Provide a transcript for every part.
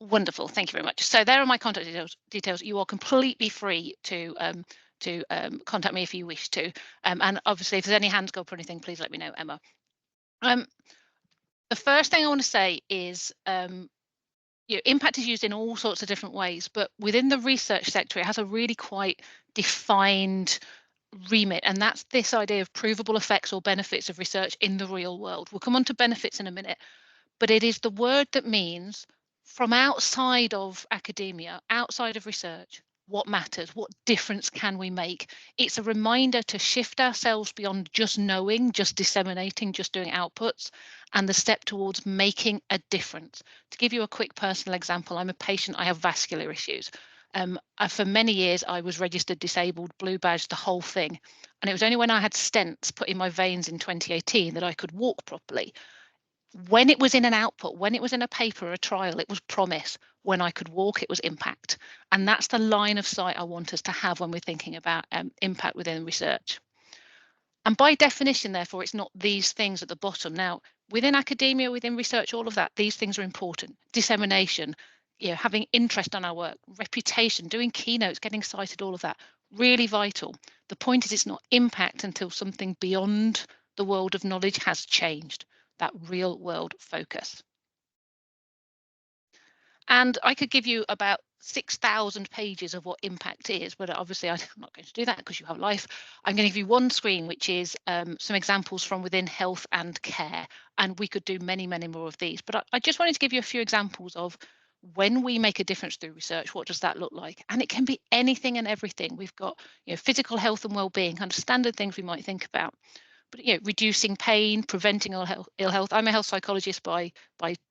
Wonderful, thank you very much. So there are my contact details. You are completely free to contact me if you wish to. And obviously, if there's any hands go up or anything, please let me know, Emma. The first thing I want to say is impact is used in all sorts of different ways, but within the research sector, it has a really quite defined remit, and that's this idea of provable effects or benefits of research in the real world. We'll come on to benefits in a minute, but it is the word that means from outside of academia, outside of research, what matters, what difference can we make? It's a reminder to shift ourselves beyond just knowing, just disseminating, just doing outputs, and the step towards making a difference. To give you a quick personal example, I'm a patient, I have vascular issues. For many years, I was registered disabled, blue badge, the whole thing. And it was only when I had stents put in my veins in 2018 that I could walk properly. When it was in an output, when it was in a paper or a trial, it was promise. When I could walk, it was impact. And that's the line of sight I want us to have when we're thinking about impact within research. And by definition, therefore, it's not these things at the bottom. Now, within academia, within research, all of that, these things are important. Dissemination, having interest in our work, reputation, doing keynotes, getting cited, all of that, really vital. The point is it's not impact until something beyond the world of knowledge has changed. That real world focus. And I could give you about 6,000 pages of what impact is, but obviously I'm not going to do that because you have life. I'm going to give you one screen, which is some examples from within health and care. And we could do many, many more of these. But I just wanted to give you a few examples of when we make a difference through research, what does that look like? And it can be anything and everything. We've got physical health and well-being, kind of standard things we might think about. But reducing pain, preventing ill health. I'm a health psychologist by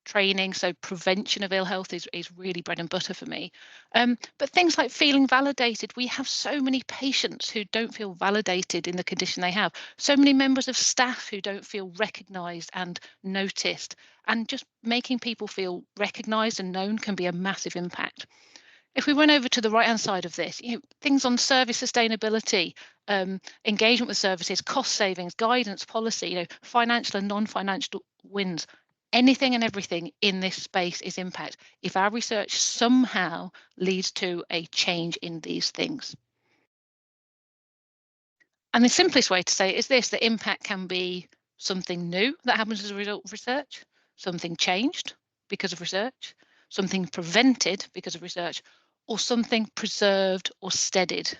training, so prevention of ill health is really bread and butter for me. But things like feeling validated. We have so many patients who don't feel validated in the condition they have. So many members of staff who don't feel recognised and noticed. And just making people feel recognised and known can be a massive impact. If we run over to the right-hand side of this, things on service sustainability, engagement with services, cost savings, guidance, policy, financial and non-financial wins, anything and everything in this space is impact if our research somehow leads to a change in these things. And the simplest way to say it is this: that impact can be something new that happens as a result of research, something changed because of research, something prevented because of research, or something preserved or steadied.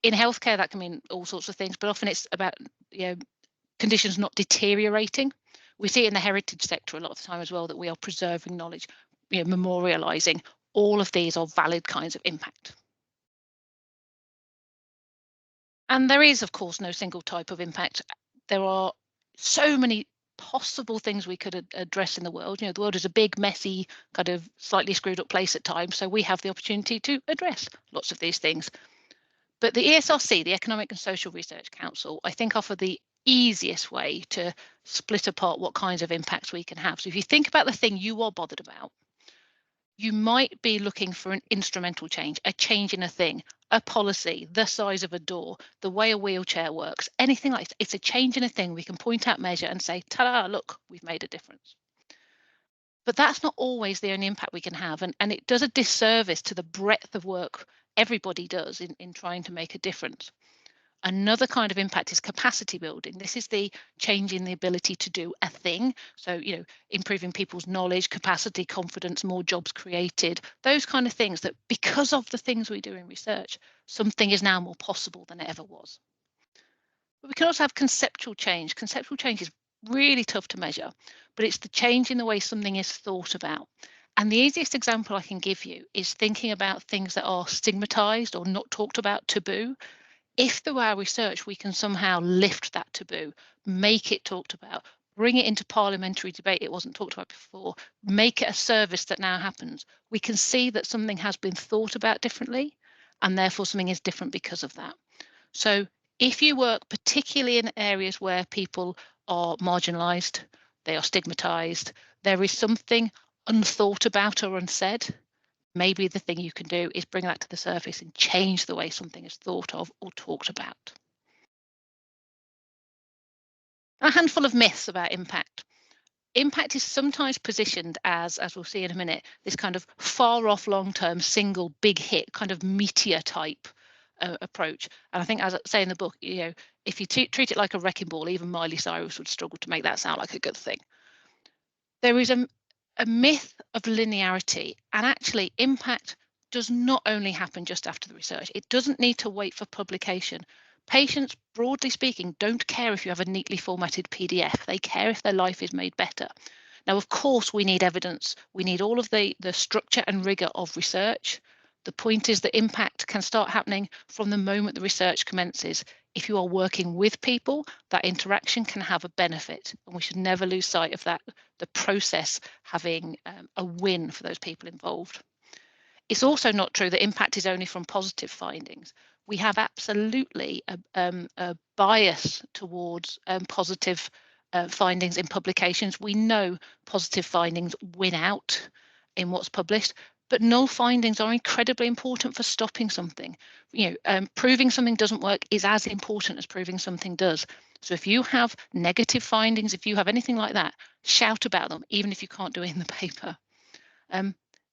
In healthcare, that can mean all sorts of things, but often it's about conditions not deteriorating. We see it in the heritage sector a lot of the time as well, that we are preserving knowledge, memorializing. All of these are valid kinds of impact. And there is, of course, no single type of impact. There are so many possible things we could address in the world. The world is a big, messy, kind of slightly screwed up place at times. So we have the opportunity to address lots of these things. But the ESRC, the Economic and Social Research Council, I think offer the easiest way to split apart what kinds of impacts we can have. So if you think about the thing you are bothered about, you might be looking for an instrumental change, a change in a thing, a policy, the size of a door, the way a wheelchair works, anything like that. It's a change in a thing we can point out, measure and say, ta-da, look, we've made a difference. But that's not always the only impact we can have. And it does a disservice to the breadth of work everybody does in trying to make a difference. Another kind of impact is capacity building. This is the change in the ability to do a thing. So, improving people's knowledge, capacity, confidence, more jobs created, those kind of things that because of the things we do in research, something is now more possible than it ever was. But we can also have conceptual change. Conceptual change is really tough to measure, but it's the change in the way something is thought about. And the easiest example I can give you is thinking about things that are stigmatized or not talked about, taboo. If through our research we can somehow lift that taboo, make it talked about, bring it into parliamentary debate, it wasn't talked about before, make it a service that now happens, we can see that something has been thought about differently, and therefore something is different because of that. So if you work particularly in areas where people are marginalised, they are stigmatised, there is something unthought about or unsaid, maybe the thing you can do is bring that to the surface and change the way something is thought of or talked about. A handful of myths about impact. Impact is sometimes positioned as we'll see in a minute, this kind of far off long term single big hit kind of meteor type approach. And I think, as I say in the book, if you treat it like a wrecking ball, even Miley Cyrus would struggle to make that sound like a good thing. There is a myth of linearity, and actually impact does not only happen just after the research. It doesn't need to wait for publication. Patients, broadly speaking, don't care if you have a neatly formatted PDF. They care if their life is made better. Now, of course, we need evidence. We need all of the structure and rigor of research. The point is that impact can start happening from the moment the research commences. If you are working with people, that interaction can have a benefit, and we should never lose sight of that, the process having a win for those people involved. It's also not true that impact is only from positive findings. We have absolutely a bias towards positive findings in publications. We know positive findings win out in what's published, but null findings are incredibly important for stopping something. Proving something doesn't work is as important as proving something does. So if you have negative findings, if you have anything like that, shout about them, even if you can't do it in the paper.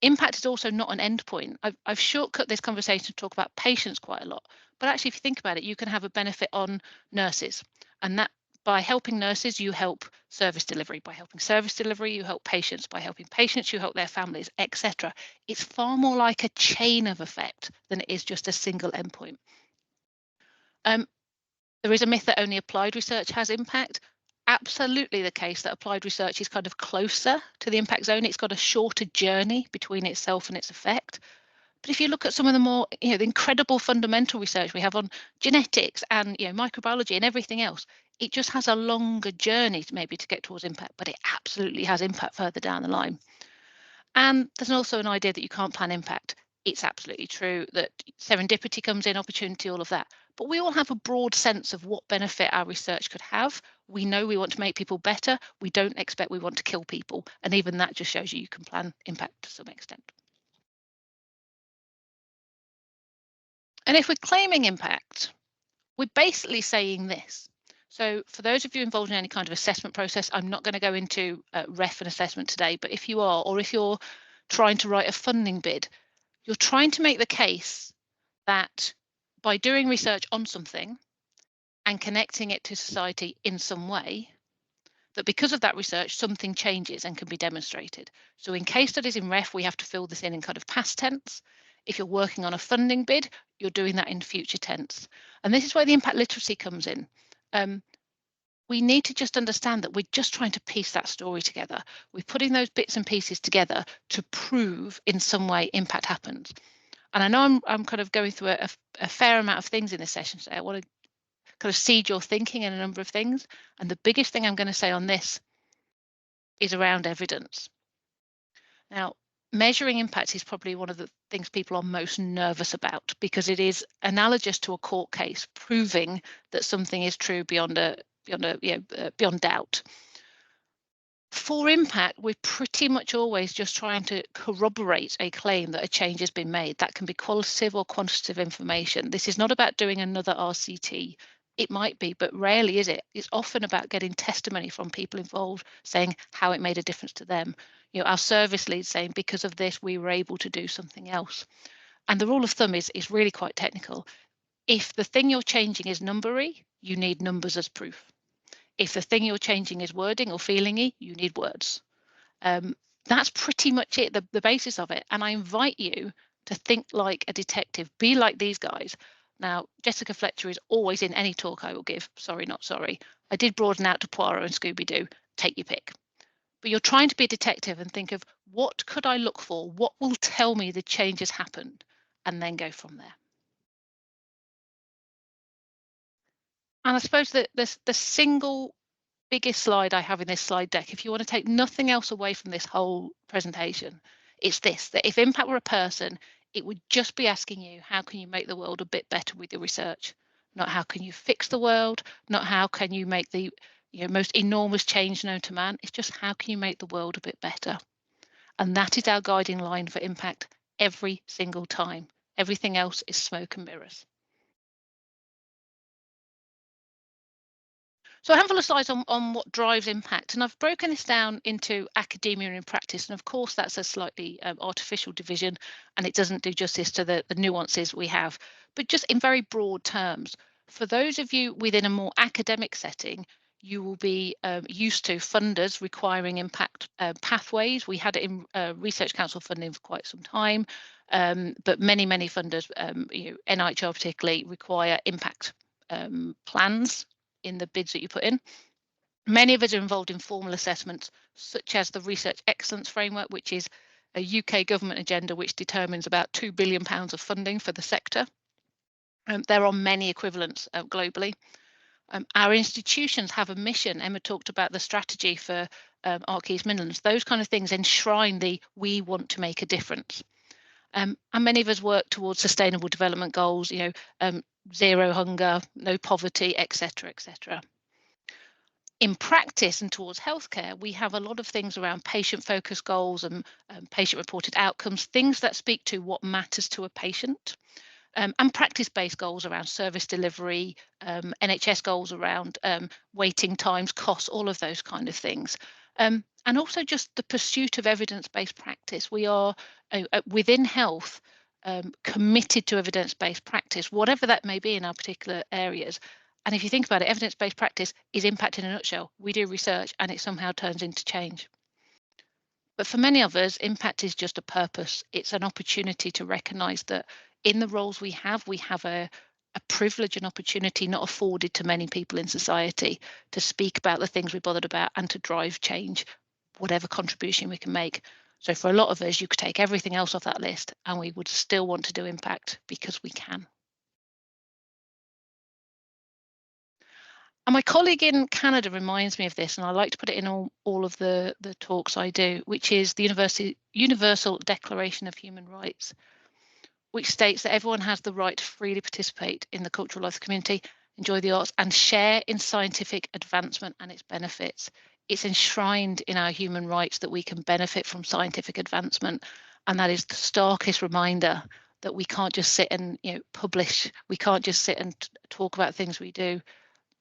Impact is also not an endpoint. I've shortcut this conversation to talk about patients quite a lot, but actually, if you think about it, you can have a benefit on nurses, and that by helping nurses, you help service delivery. By helping service delivery, you help patients. By helping patients, you help their families, etc. It's far more like a chain of effect than it is just a single endpoint. There is a myth that only applied research has impact. Absolutely the case that applied research is kind of closer to the impact zone. It's got a shorter journey between itself and its effect. But if you look at some of the more, the incredible fundamental research we have on genetics and microbiology and everything else, it just has a longer journey maybe to get towards impact, but it absolutely has impact further down the line. And there's also an idea that you can't plan impact. It's absolutely true that serendipity comes in, opportunity, all of that. But we all have a broad sense of what benefit our research could have. We know we want to make people better. We don't expect we want to kill people. And even that just shows you can plan impact to some extent. And if we're claiming impact, we're basically saying this. So for those of you involved in any kind of assessment process, I'm not going to go into ref and assessment today, but if you are, or if you're trying to write a funding bid, you're trying to make the case that by doing research on something and connecting it to society in some way, that because of that research, something changes and can be demonstrated. So in case studies in ref, we have to fill this in kind of past tense. If you're working on a funding bid, you're doing that in future tense. And this is where the impact literacy comes in. We need to just understand that we're just trying to piece that story together. We're putting those bits and pieces together to prove in some way impact happens. And I know I'm kind of going through a fair amount of things in this session today. I want to kind of seed your thinking in a number of things. And the biggest thing I'm going to say on this is around evidence. Now, measuring impact is probably one of the things people are most nervous about because it is analogous to a court case proving that something is true beyond doubt. For impact, we're pretty much always just trying to corroborate a claim that a change has been made. That can be qualitative or quantitative information. This is not about doing another RCT. It might be, but rarely is it. It's often about getting testimony from people involved saying how it made a difference to them. Our service leads saying because of this, we were able to do something else. And the rule of thumb is really quite technical. If the thing you're changing is numbery, you need numbers as proof. If the thing you're changing is wording or feelingy, you need words. That's pretty much it, the basis of it. And I invite you to think like a detective, be like these guys. Now, Jessica Fletcher is always in any talk I will give. Sorry, not sorry. I did broaden out to Poirot and Scooby-Doo. Take your pick. But you're trying to be a detective and think of what could I look for? What will tell me the change has happened? And then go from there. And I suppose that the single biggest slide I have in this slide deck, if you want to take nothing else away from this whole presentation, it's this, that if impact were a person, it would just be asking you, how can you make the world a bit better with your research? Not how can you fix the world, not how can you make the most enormous change known to man. It's just how can you make the world a bit better? And that is our guiding line for impact every single time. Everything else is smoke and mirrors. So a handful of slides on what drives impact, and I've broken this down into academia and practice, and of course that's a slightly artificial division, and it doesn't do justice to the nuances we have. But just in very broad terms, for those of you within a more academic setting, you will be used to funders requiring impact pathways. We had it in Research Council funding for quite some time, but many funders, NIHR particularly, require impact plans in the bids that you put in. Many of us are involved in formal assessments, such as the Research Excellence Framework, which is a UK government agenda which determines about £2 billion of funding for the sector. There are many equivalents globally. Our institutions have a mission. Emma talked about the strategy for East Midlands. Those kind of things enshrine we want to make a difference. And many of us work towards sustainable development goals, zero hunger, no poverty, etc., etc. In practice and towards healthcare, we have a lot of things around patient-focused goals and patient-reported outcomes, things that speak to what matters to a patient, and practice-based goals around service delivery, NHS goals around waiting times, costs, all of those kind of things. And also just the pursuit of evidence-based practice. We are within health committed to evidence-based practice, whatever that may be in our particular areas. And if you think about it, evidence-based practice is impact in a nutshell. We do research and it somehow turns into change. But for many of us, impact is just a purpose. It's an opportunity to recognise that in the roles we have a privilege and opportunity not afforded to many people in society to speak about the things we're bothered about and to drive change, whatever contribution we can make. So for a lot of us, you could take everything else off that list and we would still want to do impact because we can. And my colleague in Canada reminds me of this, and I like to put it in all of the talks I do, which is the Universal Declaration of Human Rights, which states that everyone has the right to freely participate in the cultural life of the community, enjoy the arts, and share in scientific advancement and its benefits. It's enshrined in our human rights that we can benefit from scientific advancement, and that is the starkest reminder that we can't just sit and publish. We can't just sit and talk about things we do.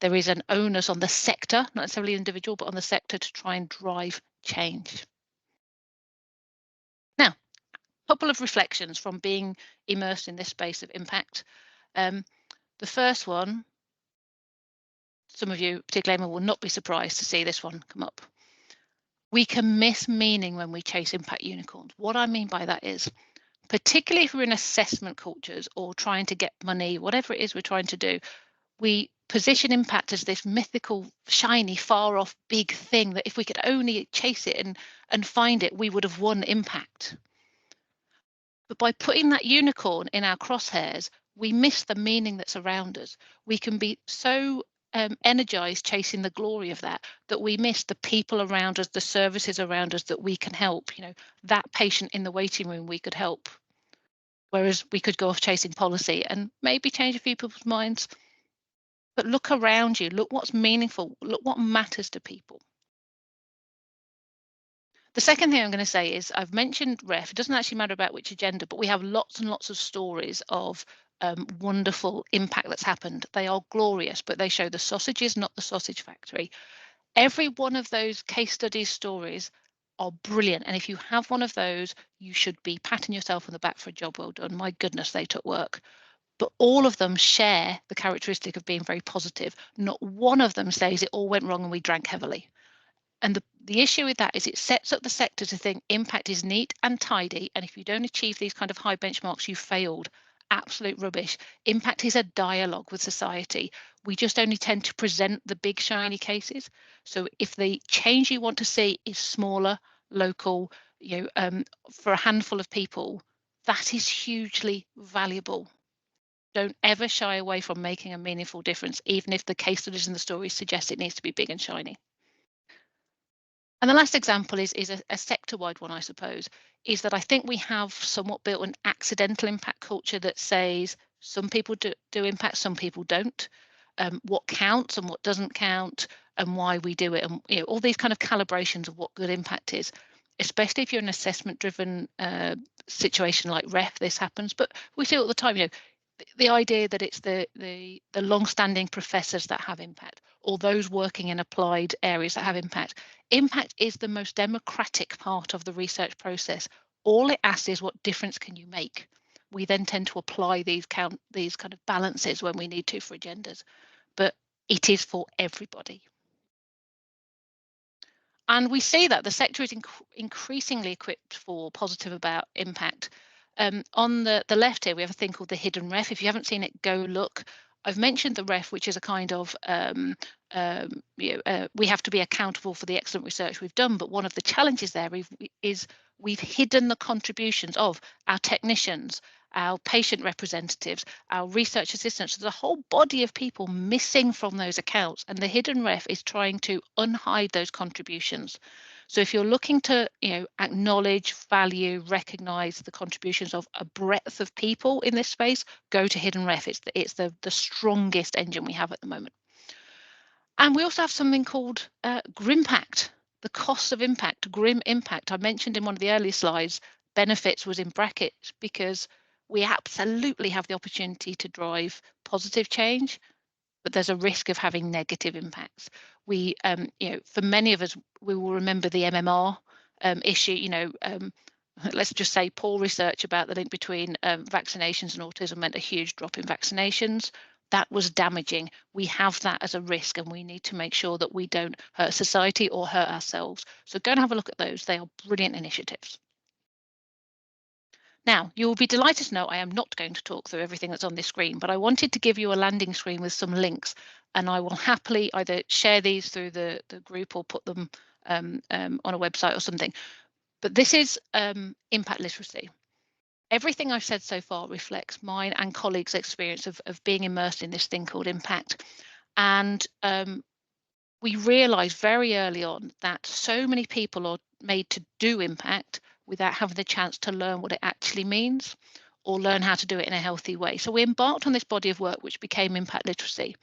There is an onus on the sector, not necessarily individual, but on the sector to try and drive change. Now, a couple of reflections from being immersed in this space of impact. The first one, some of you, particularly Emma, will not be surprised to see this one come up. We can miss meaning when we chase impact unicorns. What I mean by that is, particularly if we're in assessment cultures or trying to get money, whatever it is we're trying to do, we position impact as this mythical, shiny, far off big thing that if we could only chase it and find it, we would have won impact. But by putting that unicorn in our crosshairs, we miss the meaning that's around us. We can be so energized chasing the glory of that we miss the people around us, the services around us that we can help. That patient in the waiting room we could help. Whereas we could go off chasing policy and maybe change a few people's minds. But look around you, look what's meaningful, look what matters to people. The second thing I'm going to say is I've mentioned REF. It doesn't actually matter about which agenda, but we have lots and lots of stories of wonderful impact that's happened. They are glorious, but they show the sausages, not the sausage factory. Every one of those case studies stories are brilliant. And if you have one of those, you should be patting yourself on the back for a job well done. My goodness, they took work. But all of them share the characteristic of being very positive. Not one of them says it all went wrong and we drank heavily. And the issue with that is it sets up the sector to think impact is neat and tidy. And if you don't achieve these kind of high benchmarks, you failed. Absolute rubbish. Impact is a dialogue with society. We just only tend to present the big shiny cases. So if the change you want to see is smaller, local, for a handful of people, that is hugely valuable. Don't ever shy away from making a meaningful difference, even if the case studies and the stories suggest it needs to be big and shiny. And the last example is a sector-wide one, I suppose, is that I think we have somewhat built an accidental impact culture that says some people do impact, some people don't. What counts and what doesn't count, and why we do it, and all these kind of calibrations of what good impact is. Especially if you're an assessment-driven situation like REF, this happens. But we see it all the time. the idea that it's the long-standing professors that have impact, or those working in applied areas that have impact. Impact is the most democratic part of the research process. All it asks is what difference can you make? We then tend to apply these kind of balances when we need to for agendas, but it is for everybody. And we see that the sector is increasingly equipped for positive about impact. On the left here, we have a thing called the hidden ref. If you haven't seen it, go look. I've mentioned the ref, which is a kind of, we have to be accountable for the excellent research we've done. But one of the challenges there is we've hidden the contributions of our technicians, our patient representatives, our research assistants. There's a whole body of people missing from those accounts, and the hidden ref is trying to unhide those contributions. So if you're looking to, acknowledge, value, recognize the contributions of a breadth of people in this space, go to hidden ref. It's the strongest engine we have at the moment. And we also have something called GRIMPACT, the cost of impact, grim impact. I mentioned in one of the earlier slides, benefits was in brackets because we absolutely have the opportunity to drive positive change, but there's a risk of having negative impacts. We, for many of us, we will remember the MMR issue. Let's just say poor research about the link between vaccinations and autism meant a huge drop in vaccinations. That was damaging. We have that as a risk, and we need to make sure that we don't hurt society or hurt ourselves. So go and have a look at those. They are brilliant initiatives. Now, you will be delighted to know I am not going to talk through everything that's on this screen, but I wanted to give you a landing screen with some links, and I will happily either share these through the group or put them on a website or something. But this is impact literacy. Everything I've said so far reflects mine and colleagues' experience of being immersed in this thing called impact. And we realised very early on that so many people are made to do impact without having the chance to learn what it actually means or learn how to do it in a healthy way. So we embarked on this body of work, which became impact literacy.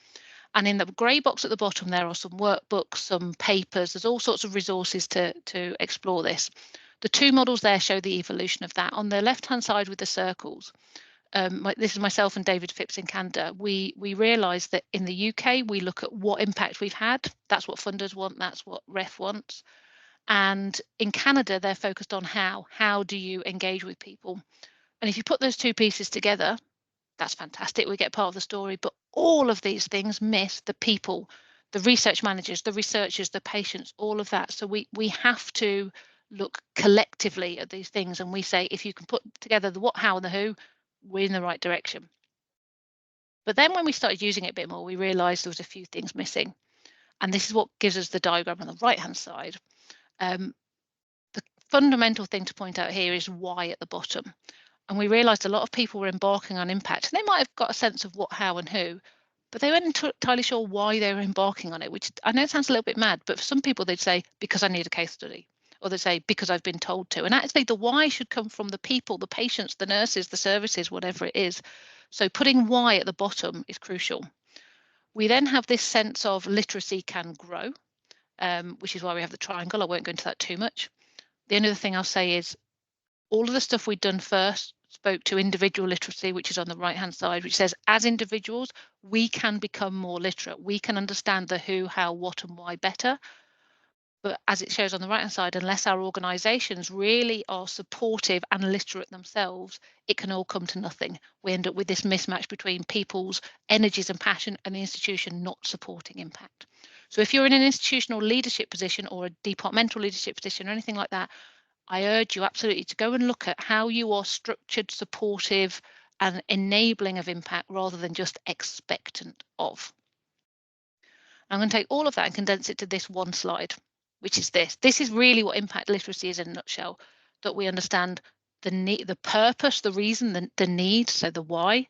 And in the grey box at the bottom, there are some workbooks, some papers, there's all sorts of resources to explore this. The two models there show the evolution of that. On the left-hand side with the circles, this is myself and David Phipps in Canada. We realised that in the UK, we look at what impact we've had. That's what funders want. That's what REF wants. And in Canada, they're focused on how. How do you engage with people? And if you put those two pieces together, that's fantastic. We get part of the story. But all of these things miss the people, the research managers, the researchers, the patients, all of that. So we have to look collectively at these things. And we say, if you can put together the what, how, and the who, we're in the right direction. But then when we started using it a bit more, we realized there was a few things missing. And this is what gives us the diagram on the right-hand side. The fundamental thing to point out here is why at the bottom. And we realized a lot of people were embarking on impact. And they might have got a sense of what, how, and who, but they weren't entirely sure why they were embarking on it, which I know it sounds a little bit mad, but for some people they'd say, because I need a case study. Or they say, because I've been told to. And actually the why should come from the people, the patients, the nurses, the services, whatever it is. So putting why at the bottom is crucial. We then have this sense of literacy can grow, which is why we have the triangle. I won't go into that too much. The only other thing I'll say is all of the stuff we'd done first spoke to individual literacy, which is on the right-hand side, which says as individuals, we can become more literate. We can understand the who, how, what, and why better. But as it shows on the right-hand side, unless our organisations really are supportive and literate themselves, it can all come to nothing. We end up with this mismatch between people's energies and passion and the institution not supporting impact. So if you're in an institutional leadership position or a departmental leadership position or anything like that, I urge you absolutely to go and look at how you are structured, supportive, and enabling of impact rather than just expectant of. I'm going to take all of that and condense it to this one slide, which is this. This is really what impact literacy is in a nutshell, that we understand the need, the purpose, the reason, the need, so the why,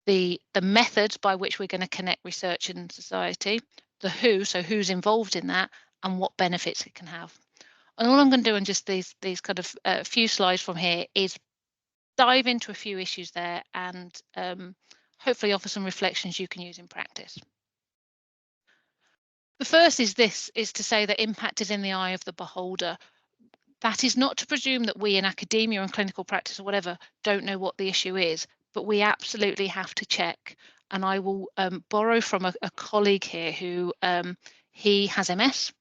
the methods by which we're going to connect research and society, the who, so who's involved in that, and what benefits it can have. And all I'm going to do in just these kind of few slides from here is dive into a few issues there and hopefully offer some reflections you can use in practice. The first is to say that impact is in the eye of the beholder. That is not to presume that we in academia and clinical practice or whatever don't know what the issue is, but we absolutely have to check. And I will borrow from a colleague here who he has MS,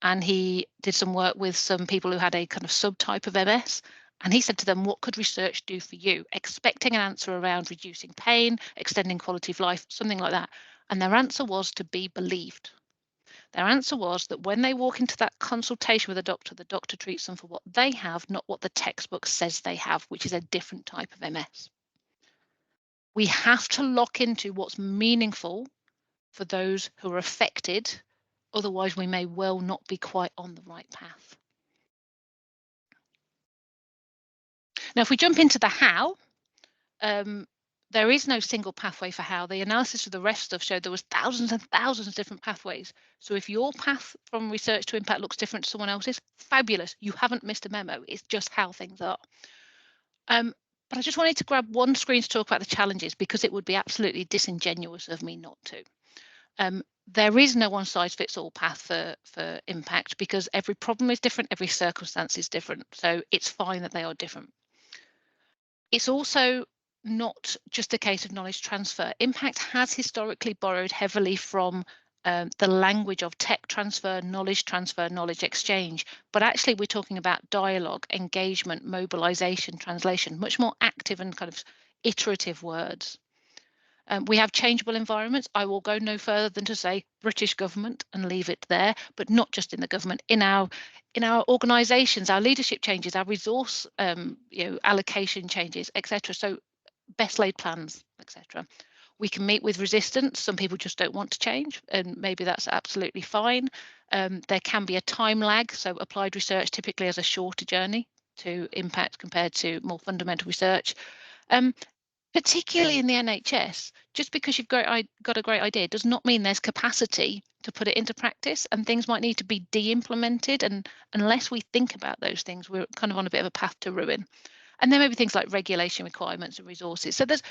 and he did some work with some people who had a kind of subtype of MS. And he said to them, what could research do for you? Expecting an answer around reducing pain, extending quality of life, something like that. And their answer was to be believed. Their answer was that when they walk into that consultation with the doctor treats them for what they have, not what the textbook says they have, which is a different type of MS. We have to lock into what's meaningful for those who are affected. Otherwise, we may well not be quite on the right path. Now, if we jump into the how, there is no single pathway for how. The analysis of the rest stuff showed there was thousands and thousands of different pathways. So if your path from research to impact looks different to someone else's, fabulous. You haven't missed a memo. It's just how things are. But I just wanted to grab one screen to talk about the challenges, because it would be absolutely disingenuous of me not to. There is no one size fits all path for impact, because every problem is different, every circumstance is different. So it's fine that they are different. It's also not just a case of knowledge transfer. Impact has historically borrowed heavily from the language of tech transfer, knowledge exchange. But actually, we're talking about dialogue, engagement, mobilization, translation, much more active and kind of iterative words. We have changeable environments. I will go no further than to say British government and leave it there, but not just in the government, in our organisations, our leadership changes, our resource allocation changes, etc. So best laid plans, etc. We can meet with resistance. Some people just don't want to change, and maybe that's absolutely fine. There can be a time lag. So applied research typically has a shorter journey to impact compared to more fundamental research. Particularly in the NHS, just because you've got a great idea does not mean there's capacity to put it into practice, and things might need to be de-implemented. And unless we think about those things, we're kind of on a bit of a path to ruin. And there may be things like regulation requirements and resources. So there's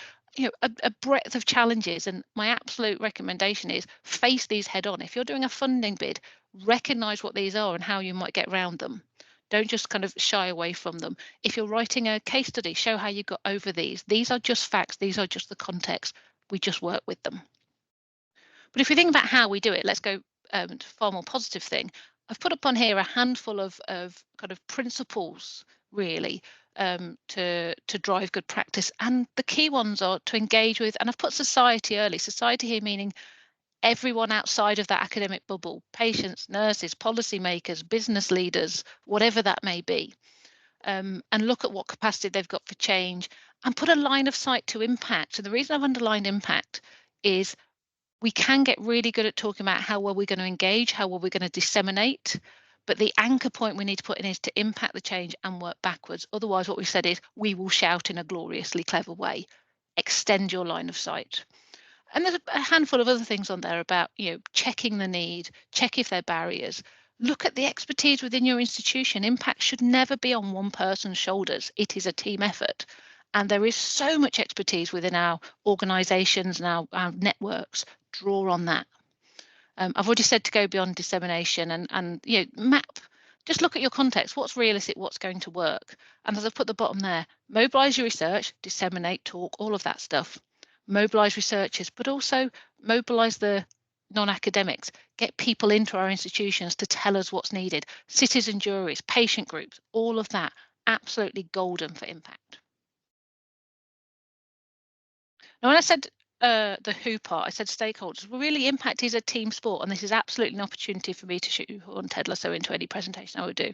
a breadth of challenges, and my absolute recommendation is face these head on. If you're doing a funding bid, recognise what these are and how you might get around them. Don't just kind of shy away from them. If you're writing a case study, show how you got over these. These are just facts. These are just the context. We just work with them. But if we think about how we do it, let's go to a far more positive thing. I've put up on here a handful of kind of principles, really, to drive good practice. And the key ones are to engage with, and I've put society early. Society here meaning everyone outside of that academic bubble, patients, nurses, policymakers, business leaders, whatever that may be, and look at what capacity they've got for change, and put a line of sight to impact. So the reason I've underlined impact is we can get really good at talking about how well we're going to engage, how well we're going to disseminate, but the anchor point we need to put in is to impact the change and work backwards. Otherwise, what we've said is we will shout in a gloriously clever way. Extend your line of sight. And there's a handful of other things on there about, checking the need, check if there are barriers, look at the expertise within your institution. Impact should never be on one person's shoulders. It is a team effort. And there is so much expertise within our organisations and our networks. Draw on that. I've already said to go beyond dissemination and map. Just look at your context. What's realistic? What's going to work? And as I've put the bottom there, mobilise your research, disseminate, talk, all of that stuff. Mobilise researchers, but also mobilise the non-academics, get people into our institutions to tell us what's needed, citizen juries, patient groups, all of that, absolutely golden for impact. Now, when I said the who part, I said stakeholders. Well, really, impact is a team sport, and this is absolutely an opportunity for me to shoehorn Ted Lasso into any presentation I would do.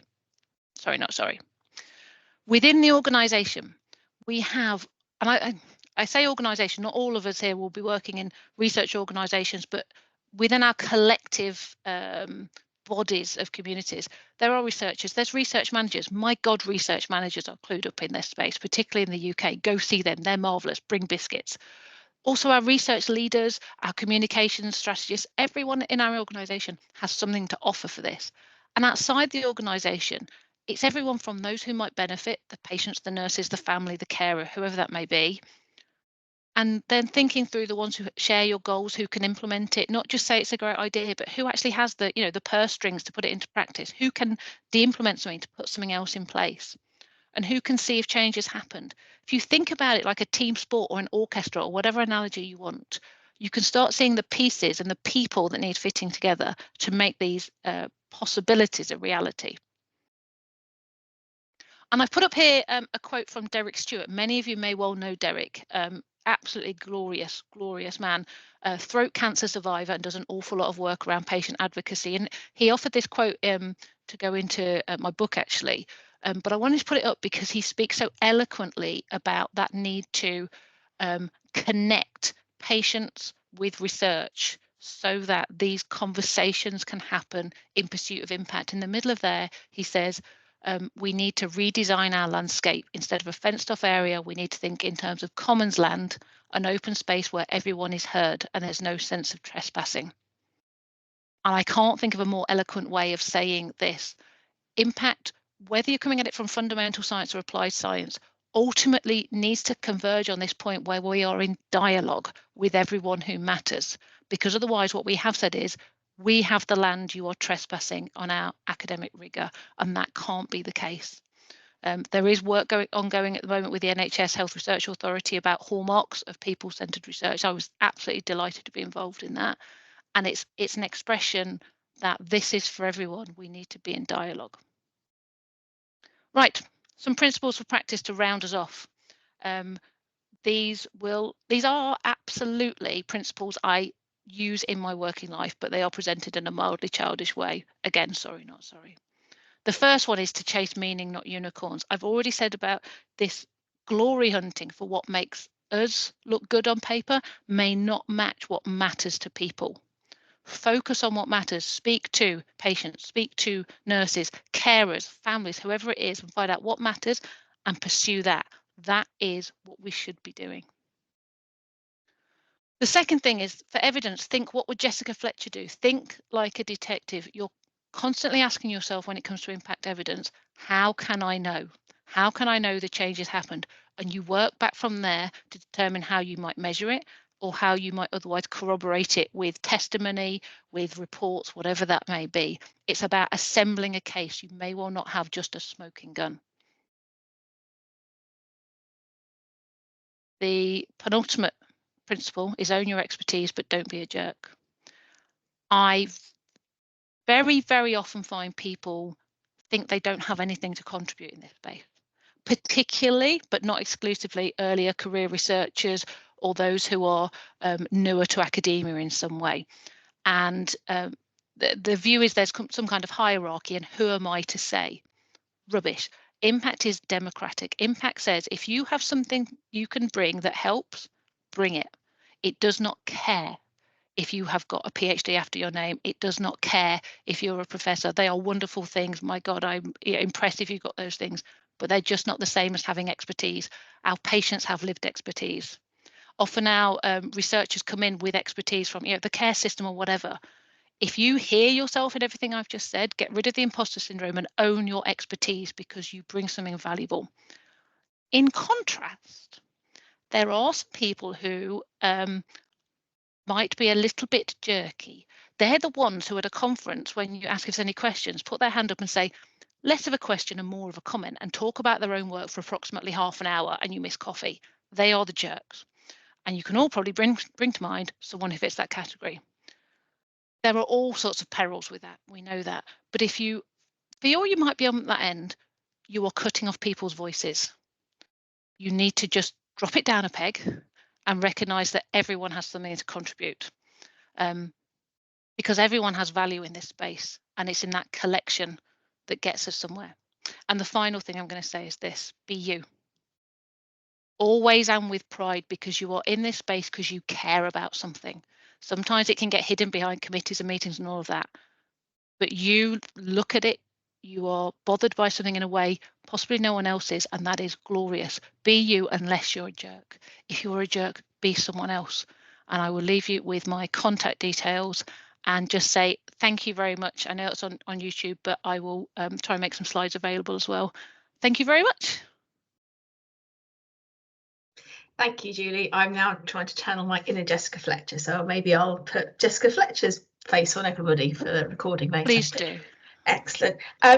Sorry, not sorry. Within the organisation, we have, and I say organisation, not all of us here will be working in research organisations, but within our collective bodies of communities, there are researchers, there's research managers. My God, research managers are clued up in this space, particularly in the UK. Go see them, they're marvellous, bring biscuits. Also, our research leaders, our communications strategists, everyone in our organisation has something to offer for this. And outside the organisation, it's everyone from those who might benefit, the patients, the nurses, the family, the carer, whoever that may be. And then thinking through the ones who share your goals, who can implement it, not just say it's a great idea, but who actually has the purse strings to put it into practice, who can de-implement something to put something else in place. and who can see if change has happened. If you think about it like a team sport or an orchestra or whatever analogy you want, you can start seeing the pieces and the people that need fitting together to make these possibilities a reality. And I've put up here a quote from Derek Stewart. Many of you may well know Derek. Absolutely glorious, glorious man, throat cancer survivor, and does an awful lot of work around patient advocacy. And he offered this quote to go into my book, actually. But I wanted to put it up because he speaks so eloquently about that need to connect patients with research so that these conversations can happen in pursuit of impact. In the middle of there, he says, we need to redesign our landscape. Instead of a fenced off area, we need to think in terms of commons land, an open space where everyone is heard and there's no sense of trespassing. And I can't think of a more eloquent way of saying this. Impact, whether you're coming at it from fundamental science or applied science, ultimately needs to converge on this point where we are in dialogue with everyone who matters. Because otherwise what we have said is, we have the land, you are trespassing on our academic rigour, and that can't be the case. There is work ongoing at the moment with the NHS Health Research Authority about hallmarks of people-centred research. I was absolutely delighted to be involved in that. And it's an expression that this is for everyone. We need to be in dialogue. Right, some principles for practice to round us off. These are absolutely principles I use in my working life, but they are presented in a mildly childish way. Again, sorry, not sorry. The first one is to chase meaning, not unicorns. I've already said about this glory hunting for what makes us look good on paper may not match what matters to people. Focus on what matters. Speak to patients, speak to nurses, carers, families, whoever it is, and find out what matters and pursue that. That is what we should be doing. The second thing is, for evidence, think, what would Jessica Fletcher do? Think like a detective. You're constantly asking yourself when it comes to impact evidence, how can I know? How can I know the change has happened? And you work back from there to determine how you might measure it or how you might otherwise corroborate it with testimony, with reports, whatever that may be. It's about assembling a case. You may well not have just a smoking gun. The penultimate principle is own your expertise, but don't be a jerk. I very, very often find people think they don't have anything to contribute in this space, particularly, but not exclusively, earlier career researchers or those who are newer to academia in some way. And the view is there's some kind of hierarchy, and who am I to say? Rubbish. Impact is democratic. Impact says if you have something you can bring that helps, bring it. It does not care if you have got a PhD after your name. It does not care if you're a professor. They are wonderful things. My God, I'm impressed if you've got those things, but they're just not the same as having expertise. Our patients have lived expertise. Often our researchers come in with expertise from the care system or whatever. If you hear yourself in everything I've just said, get rid of the imposter syndrome and own your expertise because you bring something valuable. In contrast, there are some people who might be a little bit jerky. They're the ones who at a conference, when you ask if there's any questions, put their hand up and say, less of a question and more of a comment, and talk about their own work for approximately half an hour, and you miss coffee. They are the jerks. And you can all probably bring to mind someone who fits that category. There are all sorts of perils with that. We know that. But if you feel you might be on that end, you are cutting off people's voices. You need to just drop it down a peg and recognise that everyone has something to contribute. Because everyone has value in this space, and it's in that collection that gets us somewhere. And the final thing I'm going to say is this: be you. Always and with pride, because you are in this space because you care about something. Sometimes it can get hidden behind committees and meetings and all of that, but you look at it, you are bothered by something in a way possibly no one else is, and that is glorious. Be you, unless you're a jerk. If you're a jerk, be someone else. And I will leave you with my contact details and just say thank you very much. I know it's on YouTube, but I will try and make some slides available as well. Thank you very much. Thank you, Julie. I'm now trying to channel my inner Jessica Fletcher, so maybe I'll put Jessica Fletcher's face on everybody for the recording later. Please do. Excellent.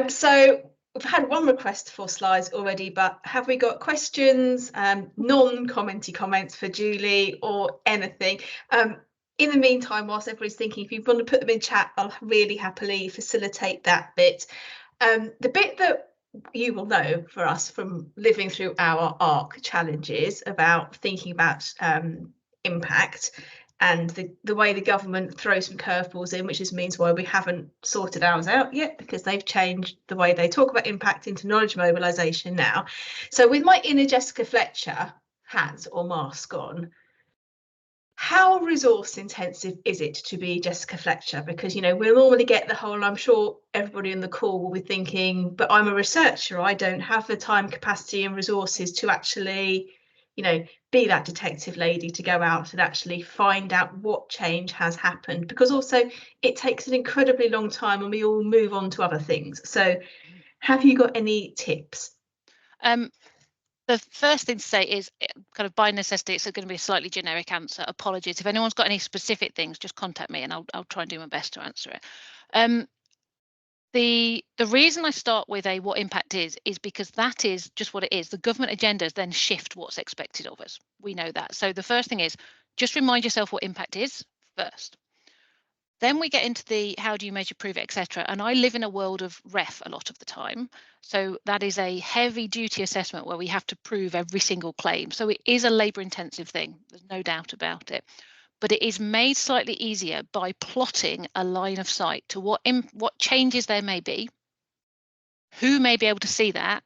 So we've had one request for slides already, but have we got questions, non-commenty comments for Julie or anything? In the meantime, whilst everybody's thinking, if you want to put them in chat, I'll really happily facilitate that bit. The bit that you will know for us from living through our ARC challenges about thinking about impact and the way the government throws some curveballs in, which just means why we haven't sorted ours out yet, because they've changed the way they talk about impact into knowledge mobilisation now. So with my inner Jessica Fletcher hat or mask on, how resource intensive is it to be Jessica Fletcher? Because, you know, we'll normally get the whole, I'm sure everybody in the call will be thinking, but I'm a researcher, I don't have the time, capacity and resources to actually, you know, be that detective lady to go out and actually find out what change has happened, because also it takes an incredibly long time and we all move on to other things. So have you got any tips? The first thing to say is, kind of by necessity, it's going to be a slightly generic answer. Apologies. If anyone's got any specific things, just contact me and I'll try and do my best to answer it. The reason I start with what impact is because that is just what it is. The government agendas then shift what's expected of us. We know that. So the first thing is just remind yourself what impact is first. Then we get into the how do you measure, prove it, etc. And I live in a world of ref a lot of the time. So that is a heavy duty assessment where we have to prove every single claim. So it is a labour intensive thing. There's no doubt about it. But it is made slightly easier by plotting a line of sight to what changes there may be, who may be able to see that,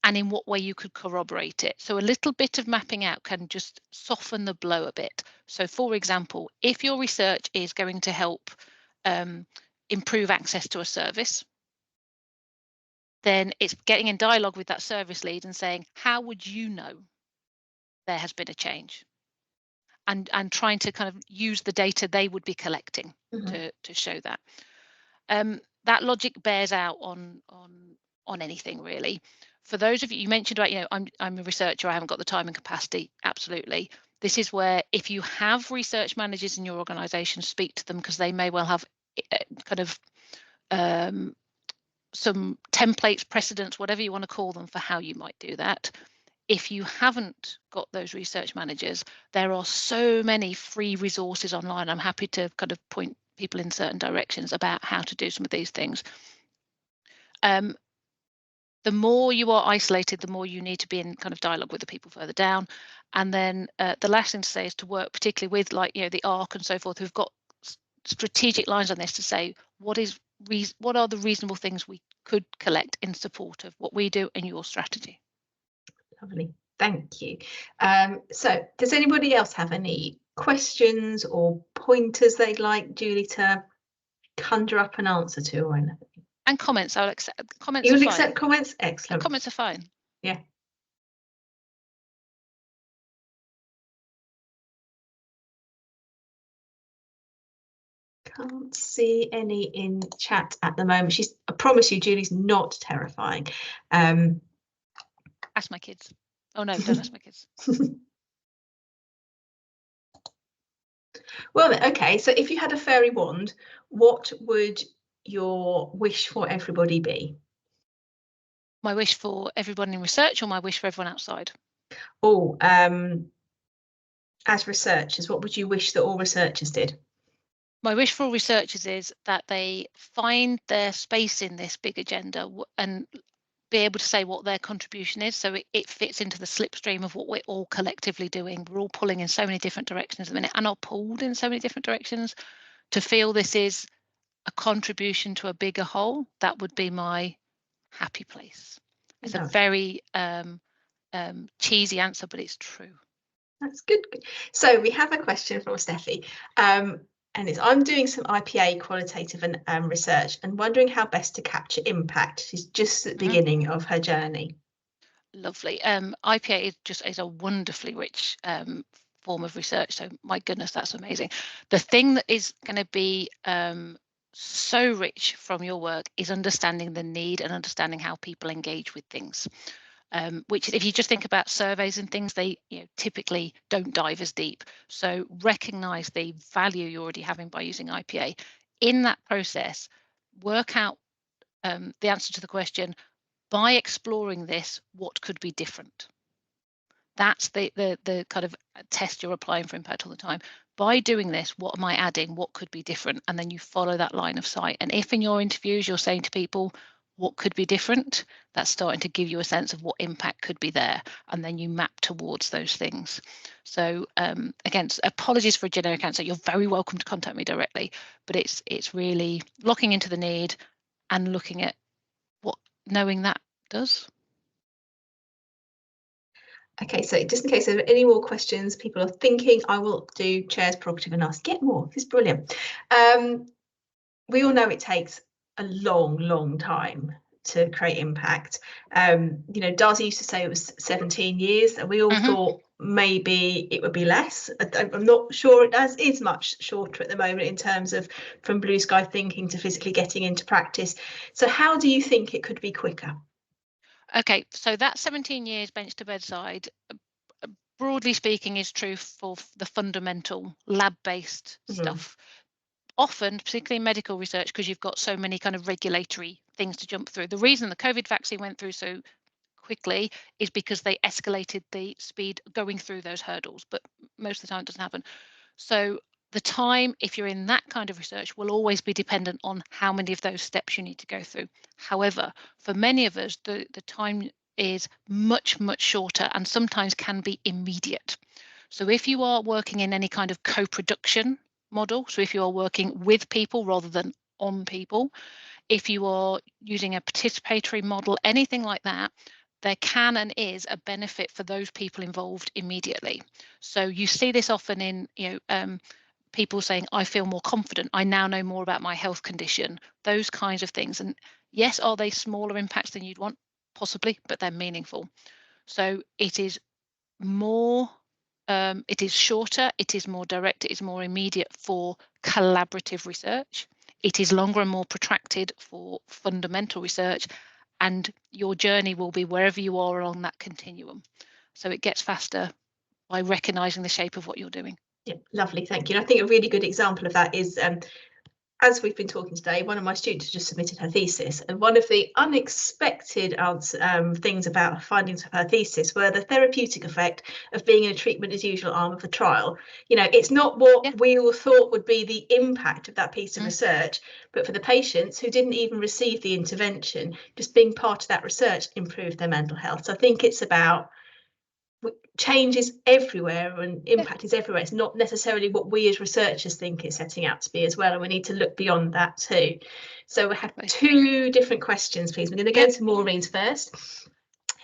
and in what way you could corroborate it. So a little bit of mapping out can just soften the blow a bit. So for example, if your research is going to help improve access to a service, then it's getting in dialogue with that service lead and saying, how would you know there has been a change? And trying to kind of use the data they would be collecting to show that. That logic bears out on anything really. For those of you, you mentioned about, you know, I'm a researcher, I haven't got the time and capacity. Absolutely. This is where if you have research managers in your organisation, speak to them, because they may well have kind of some templates, precedents, whatever you want to call them, for how you might do that. If you haven't got those research managers, there are so many free resources online. I'm happy to kind of point people in certain directions about how to do some of these things. The more you are isolated, the more you need to be in kind of dialogue with the people further down. And then the last thing to say is to work particularly with, like, you know, the ARC and so forth, who've got strategic lines on this to say what are the reasonable things we could collect in support of what we do and your strategy. Lovely, thank you. So does anybody else have any questions or pointers they'd like Julie to conjure up an answer to or anything? And comments, I'll accept comments. You will accept comments? Excellent. Comments are fine. Yeah. Can't see any in chat at the moment. I promise you, Julie's not terrifying. Ask my kids. Oh no, don't ask my kids. Well, okay, so if you had a fairy wand, what would your wish for everybody be? My wish for everyone in research, or my wish for everyone outside? Oh, as researchers, what would you wish that all researchers did? My wish for all researchers is that they find their space in this big agenda and be able to say what their contribution is, so it fits into the slipstream of what we're all collectively doing. We're all pulling in so many different directions at the minute and are pulled in so many different directions. To feel this is a contribution to a bigger whole, that would be my happy place. It's a very cheesy answer, but it's true. That's good. So we have a question from Steffi, and it's, I'm doing some IPA qualitative and research and wondering how best to capture impact. She's just at the beginning of her journey. Lovely. IPA is a wonderfully rich form of research. So my goodness, that's amazing. The thing that is going to be so rich from your work is understanding the need and understanding how people engage with things. Which, if you just think about surveys and things, they typically don't dive as deep. So recognize the value you're already having by using IPA. In that process, work out the answer to the question, By exploring this, what could be different? That's the kind of test you're applying for impact all the time. By doing this, what am I adding? What could be different? And then you follow that line of sight. And if in your interviews you're saying to people, what could be different? That's starting to give you a sense of what impact could be there. And then you map towards those things. So again, apologies for a generic answer. You're very welcome to contact me directly, but it's really locking into the need and looking at what knowing that does. Okay, so just in case there are any more questions people are thinking, I will do chair's prerogative and ask, get more. This is brilliant. We all know it takes a long time to create impact. You know, Darcy used to say it was 17 years, and we all thought maybe it would be less. I'm not sure it is much shorter at the moment in terms of from blue sky thinking to physically getting into practice. So how do you think it could be quicker? Okay, so that 17 years bench to bedside, broadly speaking, is true for the fundamental lab-based stuff. Often, particularly in medical research, because you've got so many kind of regulatory things to jump through. The reason the COVID vaccine went through so quickly is because they escalated the speed going through those hurdles, but most of the time it doesn't happen. So the time, if you're in that kind of research, will always be dependent on how many of those steps you need to go through. However, for many of us, the time is much shorter and sometimes can be immediate. So if you are working in any kind of co-production model, so if you are working with people rather than on people, if you are using a participatory model, anything like that, there can and is a benefit for those people involved immediately. So you see this often in, people saying, I feel more confident, I now know more about my health condition, those kinds of things. And yes, are they smaller impacts than you'd want? Possibly, but they're meaningful. So it is more, it is shorter, it is more direct, it is more immediate for collaborative research. It is longer and more protracted for fundamental research, and your journey will be wherever you are along that continuum. So it gets faster by recognizing the shape of what you're doing. Yeah, lovely, thank you. And I think a really good example of that is, as we've been talking today, one of my students just submitted her thesis, and one of the unexpected things about findings of her thesis were the therapeutic effect of being in a treatment as usual arm of the trial. You know, it's not what we all thought would be the impact of that piece of research, but for the patients who didn't even receive the intervention, just being part of that research improved their mental health. So I think it's about change is everywhere and impact is everywhere. It's not necessarily what we as researchers think it's setting out to be as well, and we need to look beyond that too. So we have two different questions, please. We're going to go to Maureen's first.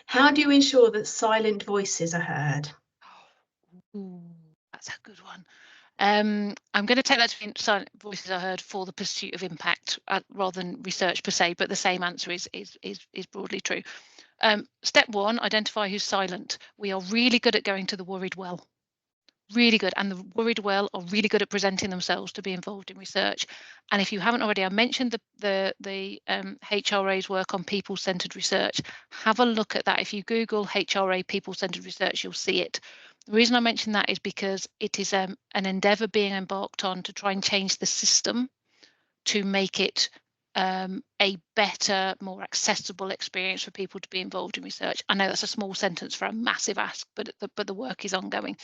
How do you ensure that silent voices are heard? Ooh, that's a good one. I'm going to take that to silent voices are heard for the pursuit of impact rather than research per se, but the same answer is broadly true. Step one, identify who's silent. We are really good at going to the worried well. Really good. And the worried well are really good at presenting themselves to be involved in research. And if you haven't already, I mentioned the HRA's work on people-centered research. Have a look at that. If you Google HRA people-centered research, you'll see it. The reason I mention that is because it is an endeavour being embarked on to try and change the system to make it a better, more accessible experience for people to be involved in research. I know that's a small sentence for a massive ask, but the work is ongoing.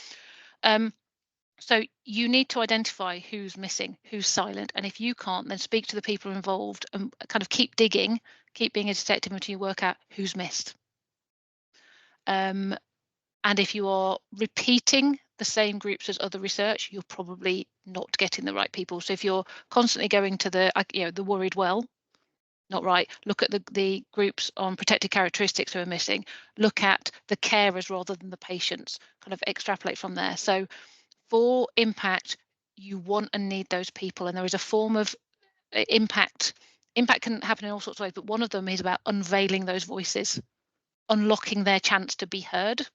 So you need to identify who's missing, who's silent, and if you can't, then speak to the people involved and kind of keep digging, keep being a detective until you work out who's missed. And if you are repeating the same groups as other research, you're probably not getting the right people. So if you're constantly going to the worried well, not right. Look at the groups on protected characteristics who are missing. Look at the carers rather than the patients. Kind of extrapolate from there. So for impact, you want and need those people, and there is a form of impact. Impact can happen in all sorts of ways, but one of them is about unveiling those voices, unlocking their chance to be heard.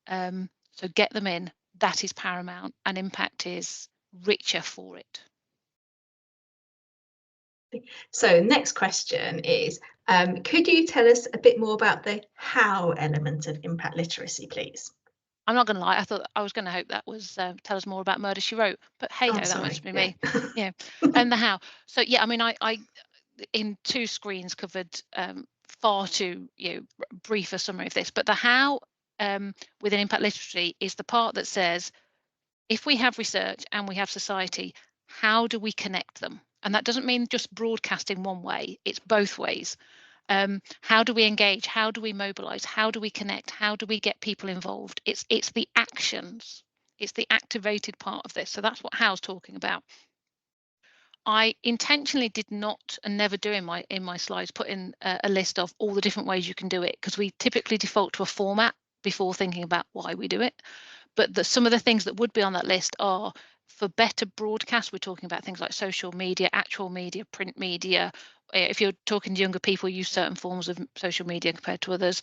So get them in. That is paramount, and impact is richer for it. So next question is, could you tell us a bit more about the how element of impact literacy, please? I'm not going to lie, I thought I was going to hope that was tell us more about Murder, She Wrote, but hey ho, that must be me. Yeah, and the how. So yeah, I mean, I in 2 screens covered far too brief a summary of this, but the how within impact literacy is the part that says, if we have research and we have society, how do we connect them? And that doesn't mean just broadcasting one way, it's both ways. How do we engage? How do we mobilize? How do we connect? How do we get people involved? It's the actions. It's the activated part of this. So that's what How's talking about. I intentionally did not, and never do in my slides, put in a list of all the different ways you can do it, because we typically default to a format before thinking about why we do it. But some of the things that would be on that list are, for better broadcast, we're talking about things like social media, actual media, print media. If you're talking to younger people, use certain forms of social media compared to others.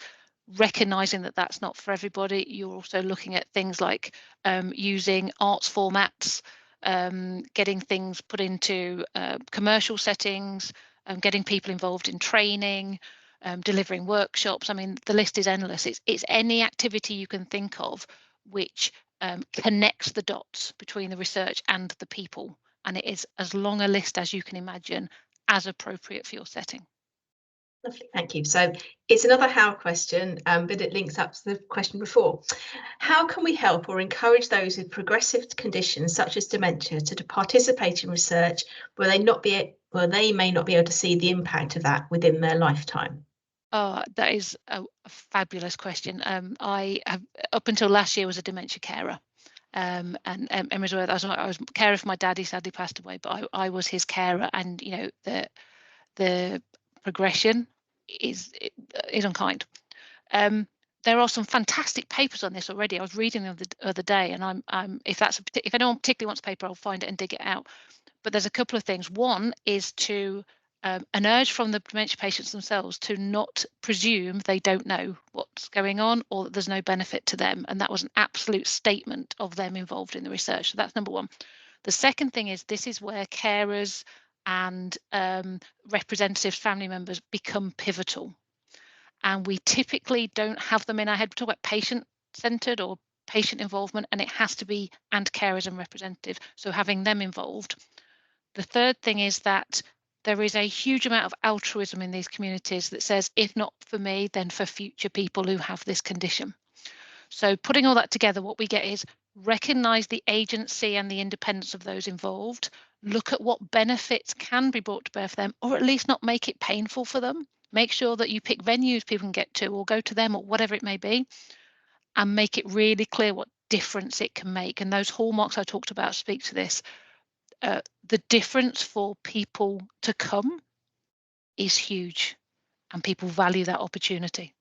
Recognizing that that's not for everybody. You're also looking at things like using arts formats, getting things put into commercial settings, getting people involved in training, delivering workshops. I mean, the list is endless. It's any activity you can think of which connects the dots between the research and the people. And it is as long a list as you can imagine, as appropriate for your setting. Lovely, thank you. So it's another how question, but it links up to the question before. How can we help or encourage those with progressive conditions such as dementia to participate in research where they may not be able to see the impact of that within their lifetime? Oh, that is a fabulous question. I have, up until last year, was a dementia carer. And Emma's I was carer for my dad. He sadly passed away, but I was his carer, and the progression is unkind. There are some fantastic papers on this already. I was reading them the other day, and if anyone particularly wants a paper, I'll find it and dig it out. But there's a couple of things. One is to an urge from the dementia patients themselves to not presume they don't know what's going on or that there's no benefit to them. And that was an absolute statement of them involved in the research. So that's number one. The second thing is, this is where carers and representatives, family members become pivotal. And we typically don't have them in our head. We talk about patient-centered or patient involvement, and it has to be and carers and representative. So having them involved. The third thing is that there is a huge amount of altruism in these communities that says, if not for me, then for future people who have this condition. So putting all that together, what we get is recognise the agency and the independence of those involved, look at what benefits can be brought to bear for them, or at least not make it painful for them. Make sure that you pick venues people can get to, or go to them, or whatever it may be, and make it really clear what difference it can make. And those hallmarks I talked about speak to this. The difference for people to come is huge, and people value that opportunity.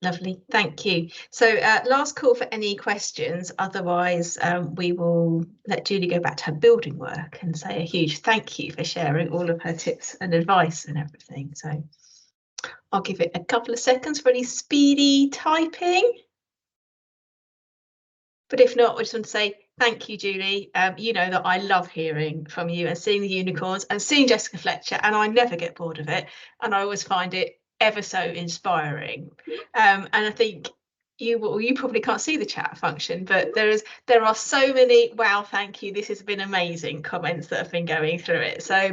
Lovely, thank you. So last call for any questions, otherwise we will let Julie go back to her building work and say a huge thank you for sharing all of her tips and advice and everything. So I'll give it a couple of seconds for any speedy typing. But if not, I just want to say thank you, Julie. You know that I love hearing from you and seeing the unicorns and seeing Jessica Fletcher, and I never get bored of it. And I always find it ever so inspiring. And I think you probably can't see the chat function, but there are so many wow, thank you, this has been amazing comments that have been going through it. So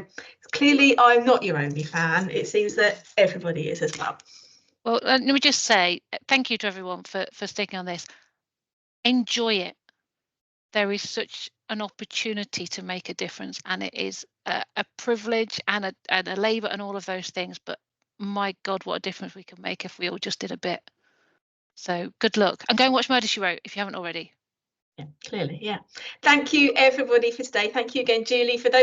clearly I'm not your only fan. It seems that everybody is as well. Well, let me just say thank you to everyone for sticking on this. Enjoy it. There is such an opportunity to make a difference, and it is a privilege and a labour and all of those things, but my God, what a difference we can make if we all just did a bit. So good luck, and go and watch Murder, She Wrote if you haven't already. Yeah, clearly, yeah. Thank you everybody for today. Thank you again, Julie. For those